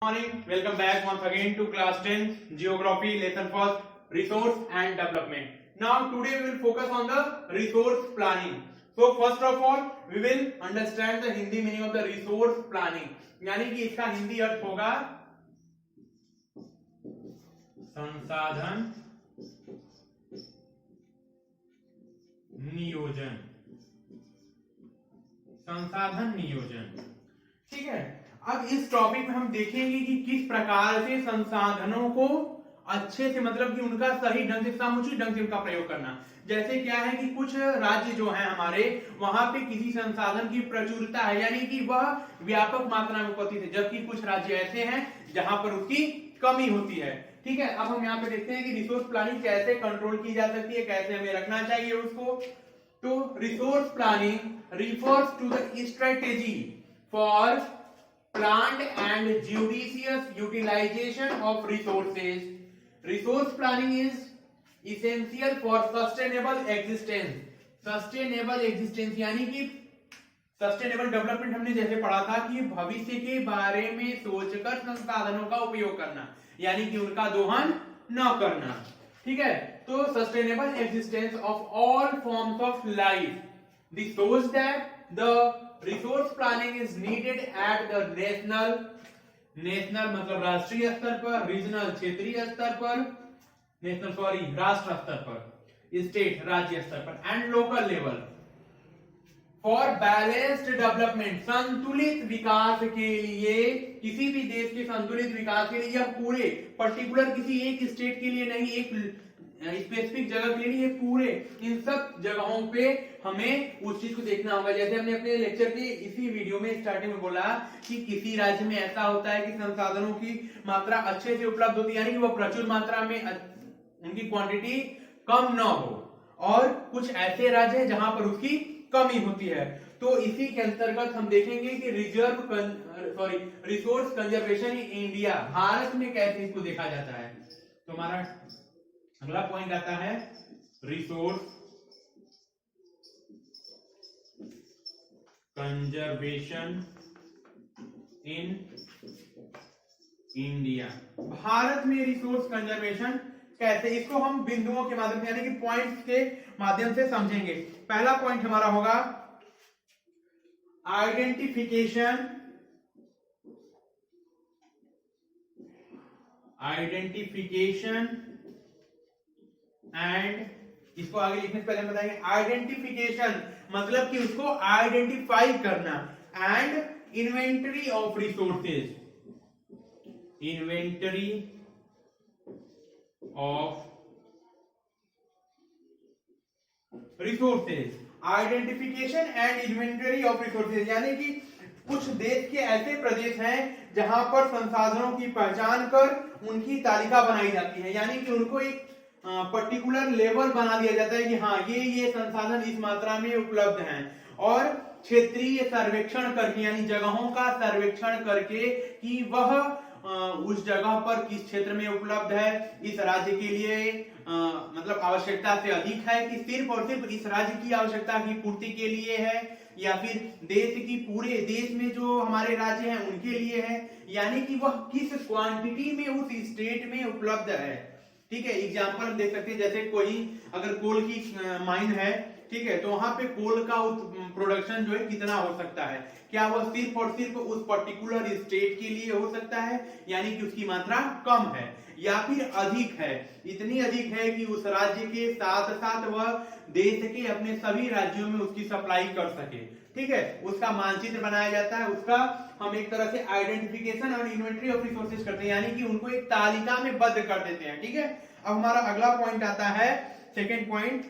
Morning, welcome back once again to class 10 geography lesson first resource and development. Now today we will focus on the resource planning. So first of all we will understand the Hindi meaning of the resource planning. यानी कि इसका हिंदी अर्थ होगा संसाधन नियोजन। संसाधन नियोजन, ठीक है। अब इस टॉपिक में हम देखेंगे कि किस प्रकार से संसाधनों को अच्छे से मतलब कि उनका सही ढंग से समुचित ढंग से उनका प्रयोग करना। जैसे क्या है कि कुछ राज्य जो हैं हमारे, वहां पे किसी संसाधन की प्रचुरता है यानी कि वह व्यापक मात्रा में उपस्थित है, जबकि कुछ राज्य ऐसे हैं जहां पर उसकी कमी होती है, ठीक है। अब हम यहाँ पे देखते हैं कि रिसोर्स प्लानिंग कैसे कंट्रोल की जा सकती है, कैसे हमें रखना चाहिए उसको। तो resource planning refers to the strategy for planned and judicious utilization of resources. Resource planning is essential for sustainable existence. Sustainable existence यानी कि सस्टेनेबल डेवलपमेंट हमने जैसे पढ़ा था कि भविष्य के बारे में सोचकर संसाधनों का उपयोग करना, यानी कि उनका दोहन न करना, ठीक है। तो sustainable existence of all forms of life, this shows that the resource planning is needed at the national मतलब राष्ट्रीय स्तर पर, रीजनल क्षेत्रीय स्तर पर, राष्ट्र स्तर पर, स्टेट राज्य स्तर पर, and local level for balanced development, संतुलित विकास के लिए। किसी भी देश के संतुलित विकास के लिए यह पूरे पर्टिकुलर किसी एक स्टेट के लिए नहीं, एक स्पेसिफिक जगह के लिए, पूरे इन सब जगहों पे हमें उस चीज को देखना होगा। जैसे हमने अपने लेक्चर के इसी वीडियो में स्टार्टिंग में बोला कि किसी राज्य में ऐसा होता है कि संसाधनों की मात्रा अच्छे से उपलब्ध होती है, यानी कि वो प्रचुर मात्रा में उनकी क्वांटिटी कम न हो, और कुछ ऐसे राज्य हैं जहां पर उसकी कमी होती है। तो इसी के अंतर्गत हम देखेंगे कि resource conservation in India, Bharat में कैसे इसको देखा जाता है। तो हमारा अगला पॉइंट आता है resource conservation in India. Bharat में रिसोर्स कंजर्वेशन कैसे, इसको हम बिंदुओं के माध्यम से यानी कि पॉइंट्स के माध्यम से समझेंगे। पहला पॉइंट हमारा होगा आइडेंटिफिकेशन एंड, इसको आगे लिखने से पहले हम बताएंगे आइडेंटिफिकेशन मतलब कि उसको आइडेंटिफाई करना, and inventory of resources, inventory of resources, identification and inventory of resources, यानी कि कुछ देश के ऐसे प्रदेश हैं जहां पर संसाधनों की पहचान कर उनकी तालिका बनाई जाती है, यानी कि उनको एक पर्टिकुलर लेवल बना दिया जाता है कि हाँ ये संसाधन इस मात्रा में उपलब्ध हैं, और क्षेत्रीय सर्वेक्षण करके यानी जगहों का सर्वेक्षण करके कि वह उस जगह पर किस क्षेत्र में उपलब्ध है, इस राज्य के लिए मतलब आवश्यकता से अधिक है कि सिर्फ और सिर्फ इस राज्य की आवश्यकता की पूर्ति के लिए है, या फिर देश की पूरे देश में जो हमारे राज्य हैं उनके लिए है, यानी कि वह किस क्वांटिटी में उस स्टेट में उपलब्ध है, ठीक है। एग्जांपल हम देख सकते हैं, जैसे कोई अगर कोल की माइन है, ठीक है, तो वहां पे कोल का प्रोडक्शन जो है कितना हो सकता है, क्या वह सिर्फ और सिर्फ उस पर्टिकुलर स्टेट के लिए हो सकता है, यानी कि उसकी मात्रा कम है, या फिर अधिक है, इतनी अधिक है कि उस राज्य के साथ साथ वह देश के अपने सभी राज्यों में उसकी सप्लाई कर सके, ठीक है। उसका मानचित्र बनाया जाता है, उसका हम एक तरह से आइडेंटिफिकेशन और इन्वेंटरी ऑफ रिसोर्सेज करते हैं, यानी कि उनको एक तालिका में बद्ध कर देते हैं, ठीक है। अब हमारा अगला पॉइंट आता है सेकेंड पॉइंट,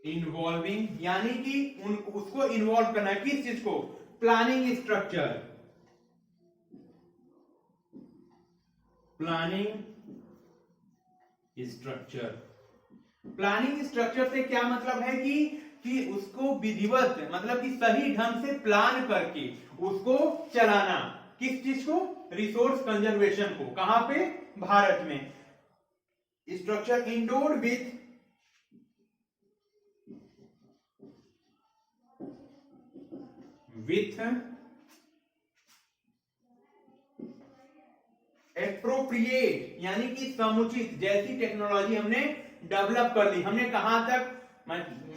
इन्वॉल्विंग यानी कि उसको इन्वॉल्व करना है, किस चीज को, प्लानिंग स्ट्रक्चर, प्लानिंग स्ट्रक्चर से क्या मतलब है कि कि उसको विधिवत मतलब कि सही ढंग से प्लान करके उसको चलाना। किस चीज को? रिसोर्स कंजर्वेशन को। कहां पे? भारत में। स्ट्रक्चर इंडोर्ड विथ एप्रोप्रिएट यानी कि समुचित जैसी टेक्नोलॉजी हमने डेवलप कर ली। हमने कहां तक?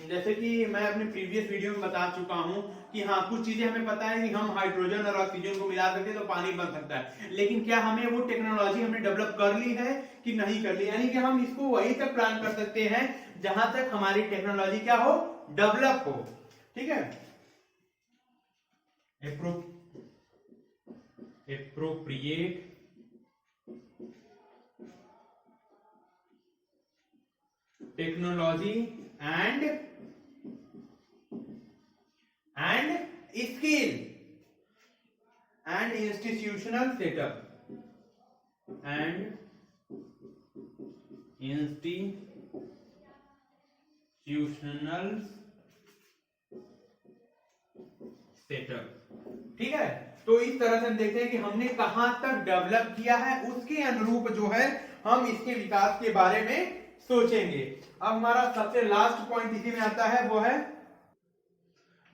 जैसे कि मैं अपने प्रीवियस वीडियो में बता चुका हूं कि हाँ, कुछ चीजें हमें पता है कि हम हाइड्रोजन और ऑक्सीजन को मिला सकते हैं तो पानी बन सकता है, लेकिन क्या हमें वो टेक्नोलॉजी हमने डेवलप कर ली है कि नहीं कर ली? यानी कि हम इसको वहीं तक प्लान कर सकते हैं जहां तक हमारी टेक्नोलॉजी क्या हो? डेवलप हो। ठीक है। Appropriate technology and skill and institutional setup ठीक है। तो इस तरह से हम देखते हैं कि हमने कहां तक डेवलप किया है, उसके अनुरूप जो है हम इसके विकास के बारे में सोचेंगे। अब हमारा सबसे लास्ट पॉइंट इसी में आता है, वो है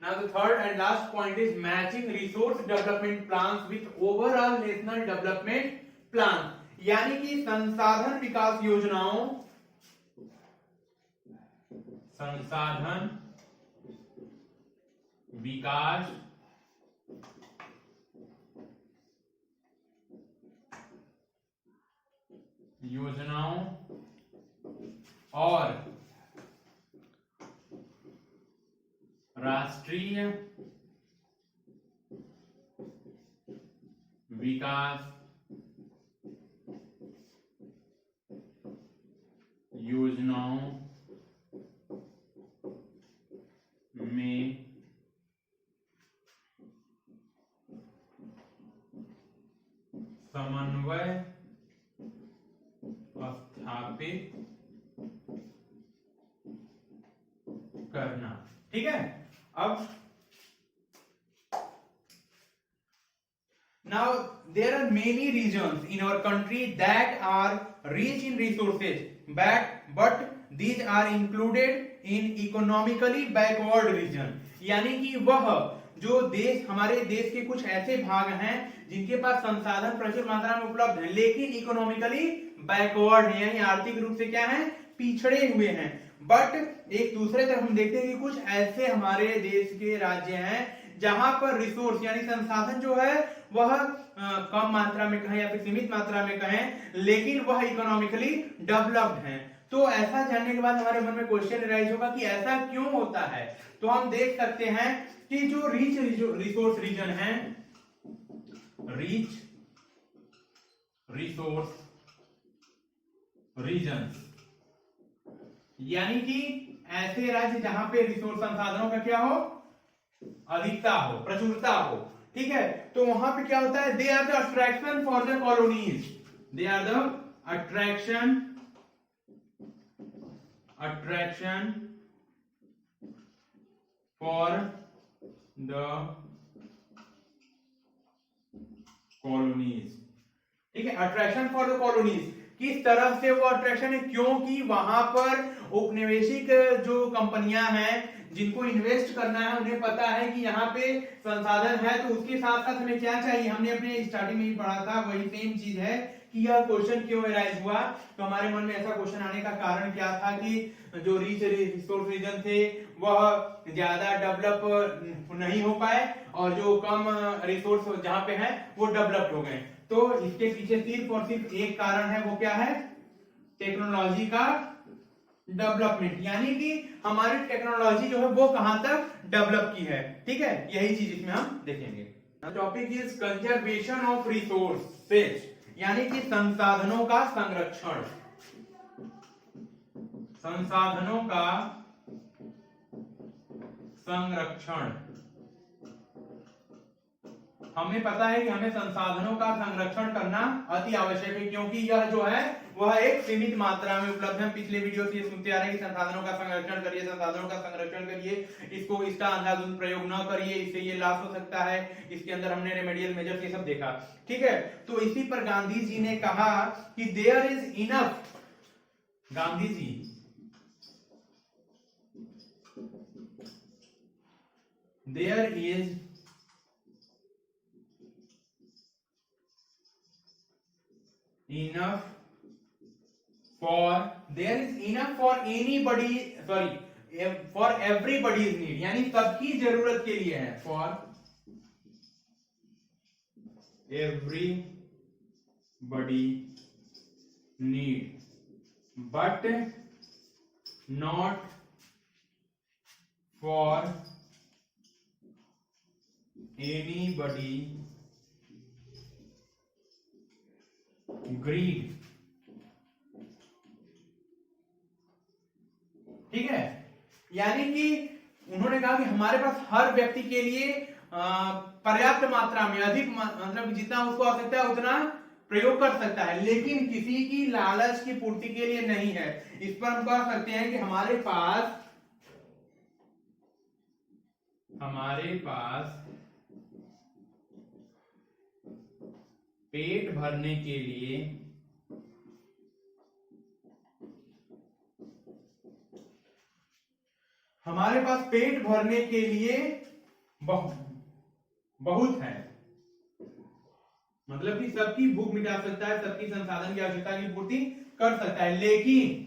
now the third and last point is matching resource development plans with overall national development plan, यानी कि संसाधन विकास योजनाओं और राष्ट्रीय विकास योजनाओं में समन्वय स्थापित करना। ठीक है। अब now there are many regions in our country that are rich in resources but these are included in economically backward region, यानी कि वह जो देश, हमारे देश के कुछ ऐसे भाग हैं जिनके पास संसाधन प्रचुर मात्रा में उपलब्ध हैं लेकिन इकोनॉमिकली बैकवर्ड है, यानी आर्थिक रूप से क्या है? पिछड़े हुए हैं। बट एक दूसरे तरफ हम देखते हैं कि कुछ ऐसे हमारे देश के राज्य हैं जहां पर रिसोर्स यानी संसाधन जो है वह कम मात्रा में कहें या फिर सीमित मात्रा में कहें, लेकिन वह इकोनॉमिकली डेवलप्ड हैं। तो ऐसा जानने के बाद हमारे मन में क्वेश्चन राइज होगा कि ऐसा क्यों होता है। तो हम देख सकते हैं कि जो रिच रिसोर्स रीजन है, रिच रिसोर्स रीजन यानी कि ऐसे राज्य जहां पे रिसोर्स संसाधनों का क्या हो? अधिकता हो, प्रचुरता हो। ठीक है। तो वहां पे क्या होता है? They are the attraction for the colonies, they are the attraction for the colonies. ठीक है। अट्रैक्शन फॉर द कॉलोनीज किस तरह से वो अट्रैक्शन है? क्योंकि वहां पर औपनिवेशिक जो कंपनियां हैं जिनको इन्वेस्ट करना है उन्हें पता है कि यहाँ पे संसाधन है, तो उसके साथ साथ हमें क्या चाहिए? हमने अपने स्टार्टिंग में ही पढ़ा था, वही सेम चीज है कि यह क्वेश्चन क्यों अराइज हुआ। तो हमारे मन में ऐसा क्वेश्चन आने का कारण क्या था कि जो रिच रिसोर्स रीजन थे वह ज्यादा डेवलप नहीं हो पाए और जो कम रिसोर्स जहां पे है वो डेवलप हो गए। तो इसके पीछे सिर्फ और सिर्फ एक कारण है, वो क्या है? टेक्नोलॉजी का डेवलपमेंट, यानी कि हमारी टेक्नोलॉजी जो है वो कहां तक डेवलप की है। ठीक है। यही चीज इसमें हम देखेंगे। Topic is conservation of resources, यानी कि संसाधनों का संरक्षण। संसाधनों का संरक्षण हमें पता है कि हमें संसाधनों का संरक्षण करना अति आवश्यक है, क्योंकि यह जो है वह एक सीमित मात्रा में उपलब्ध है। पिछले वीडियो से ये सुनते आ रहे हैं कि संसाधनों का संरक्षण करिए, संसाधनों का संरक्षण करिए, इसका अंधाधुंध प्रयोग न करिए, इससे ये लॉस हो सकता है। इसके अंदर हमने रेमेडियल मेजर्स ये सब देखा, ठीक है। तो इसी पर गांधी जी ने कहा कि there is enough, Gandhi ji there is enough there is enough for anybody, sorry, for everybody's need, यानी सबकी जरूरत के लिए है, for everybody need, but not for anybody greed, ठीक है। यानी कि उन्होंने कहा कि हमारे पास हर व्यक्ति के लिए पर्याप्त मात्रा में, अधिक मतलब जितना उसको आवश्यकता है उतना प्रयोग कर सकता है, लेकिन किसी की लालच की पूर्ति के लिए नहीं है। इस पर हम कह सकते हैं कि हमारे पास पेट भरने के लिए बहुत है, मतलब कि सबकी भूख मिटा सकता है, सबकी संसाधन की आवश्यकता की पूर्ति कर सकता है, लेकिन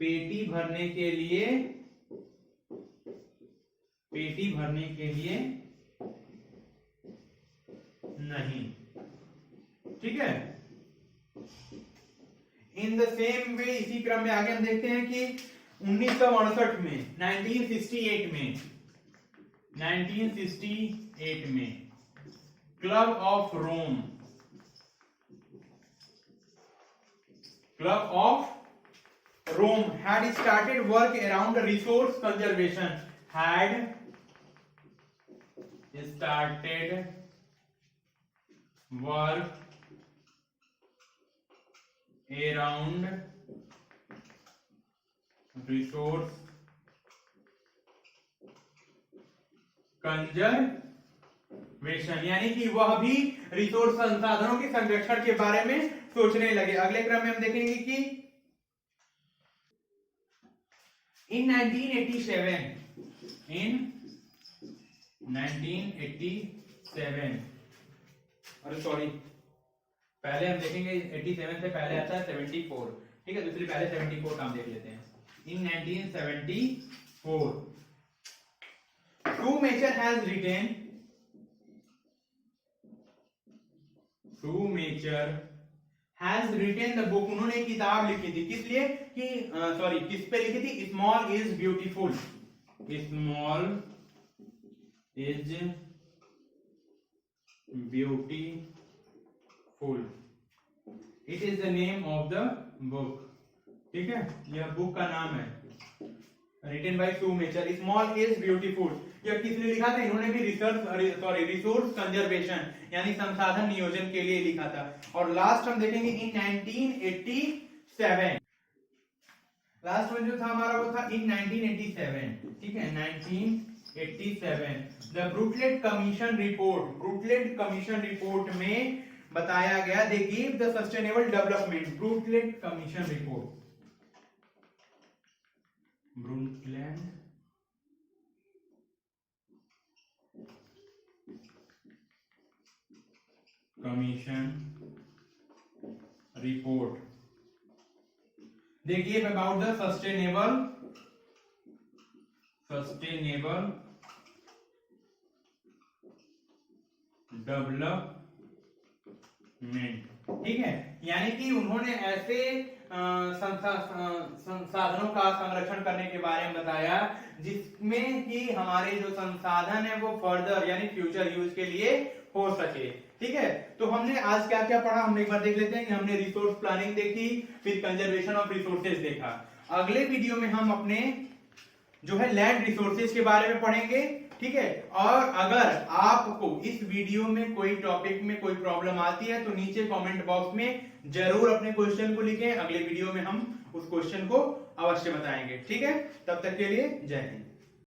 पेटी भरने के लिए नहीं, ठीक है। इन द सेम वे, इसी क्रम में आगे हम देखते हैं कि 1968 में 1968 में club of Rome had started work around resource conservation, around resource conservation, यानी कि वह भी रिसोर्स संसाधनों के संरक्षण के बारे में सोचने लगे। अगले क्रम में हम देखेंगे कि in 1987 अरे सॉरी, पहले हम देखेंगे 87 से पहले आता है 74, ठीक है। दूसरी पहले 74 काम देख लेते हैं। In 1974 Shoemaker has written the book, उन्होंने एक किताब लिखी थी, किस लिए कि किस पे लिखी थी? Small is beautiful, it is the name of the book, ठीक है। यह बुक का नाम है, written by Schumacher, small is beautiful. यह किसने लिखा था? इन्होंने भी रिसोर्स कंजर्वेशन यानी संसाधन नियोजन के लिए लिखा था। और लास्ट हम देखेंगे इन 1987, लास्ट में जो था हमारा वो था इन 1987, ठीक है। 1987 द ब्रूटलेट कमीशन रिपोर्ट में बताया गया, they give the sustainable development, Brundtland commission report, Brundtland commission report, they gave about the sustainable development, ठीक है। यानी कि उन्होंने ऐसे संसाधनों का संरक्षण करने के बारे में बताया जिसमें कि हमारे जो संसाधन है वो फर्दर यानी फ्यूचर यूज के लिए हो सके, ठीक है। तो हमने आज क्या क्या पढ़ा, हम एक बार देख लेते हैं कि हमने रिसोर्स प्लानिंग देखी, फिर कंजर्वेशन ऑफ रिसोर्सेज देखा। अगले वीडियो में हम अपने जो है लैंड रिसोर्सेज के बारे में पढ़ेंगे, ठीक है। और अगर आपको इस वीडियो में कोई टॉपिक में कोई प्रॉब्लम आती है तो नीचे कमेंट बॉक्स में जरूर अपने क्वेश्चन को लिखें, अगले वीडियो में हम उस क्वेश्चन को अवश्य बताएंगे, ठीक है। तब तक के लिए जय हिंद।